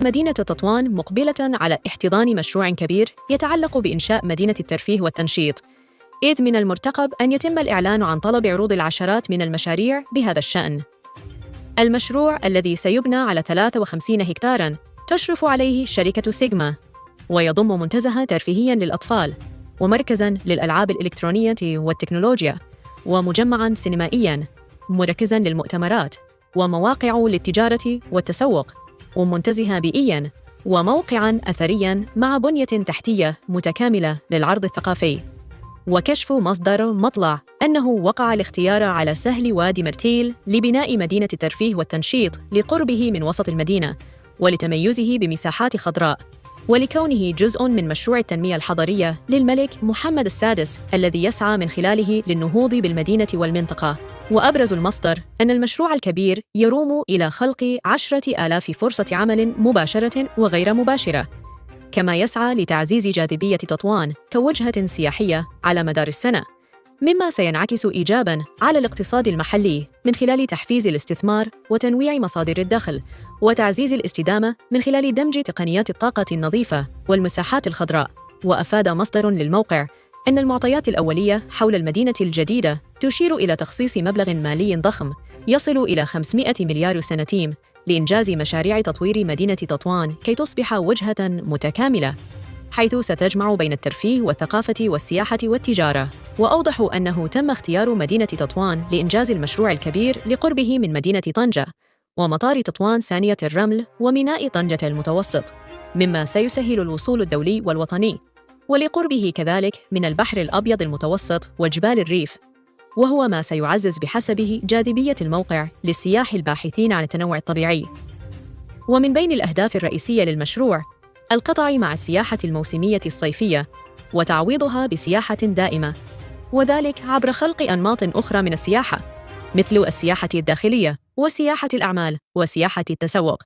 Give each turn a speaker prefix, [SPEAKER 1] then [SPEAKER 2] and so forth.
[SPEAKER 1] مدينة تطوان مقبلة على احتضان مشروع كبير يتعلق بإنشاء مدينة الترفيه والتنشيط، إذ من المرتقب أن يتم الإعلان عن طلب عروض العشرات من المشاريع بهذا الشأن. المشروع الذي سيبنى على 53 هكتاراً تشرف عليه شركة سيجما، ويضم منتزهاً ترفيهياً للأطفال، ومركزاً للألعاب الإلكترونية والتكنولوجيا، ومجمعاً سينمائياً مركزاً للمؤتمرات، ومواقع للتجارة والتسوق، ومنتزهة بيئياً، وموقعاً أثرياً مع بنية تحتية متكاملة للعرض الثقافي. وكشف مصدر مطلع أنه وقع الاختيار على سهل وادي مرتيل لبناء مدينة الترفيه والتنشيط لقربه من وسط المدينة، ولتميزه بمساحات خضراء، ولكونه جزء من مشروع التنمية الحضرية للملك محمد السادس الذي يسعى من خلاله للنهوض بالمدينة والمنطقة. وأبرز المصدر أن المشروع الكبير يروم إلى خلق 10,000 فرصة عمل مباشرة وغير مباشرة، كما يسعى لتعزيز جاذبية تطوان كوجهة سياحية على مدار السنة، مما سينعكس إيجاباً على الاقتصاد المحلي من خلال تحفيز الاستثمار وتنويع مصادر الدخل، وتعزيز الاستدامة من خلال دمج تقنيات الطاقة النظيفة والمساحات الخضراء. وأفاد مصدر للموقع أن المعطيات الأولية حول المدينة الجديدة تشير إلى تخصيص مبلغ مالي ضخم يصل إلى 500 مليار سنتيم لإنجاز مشاريع تطوير مدينة تطوان كي تصبح وجهة متكاملة، حيث ستجمع بين الترفيه والثقافة والسياحة والتجارة. وأوضحوا أنه تم اختيار مدينة تطوان لإنجاز المشروع الكبير لقربه من مدينة طنجة ومطار تطوان ثانية الرمل وميناء طنجة المتوسط، مما سيسهل الوصول الدولي والوطني، ولقربه كذلك من البحر الأبيض المتوسط وجبال الريف، وهو ما سيعزز بحسبه جاذبية الموقع للسياح الباحثين عن التنوع الطبيعي. ومن بين الأهداف الرئيسية للمشروع القطع مع السياحة الموسمية الصيفية وتعويضها بسياحة دائمة، وذلك عبر خلق أنماط أخرى من السياحة مثل السياحة الداخلية وسياحة الأعمال وسياحة التسوق.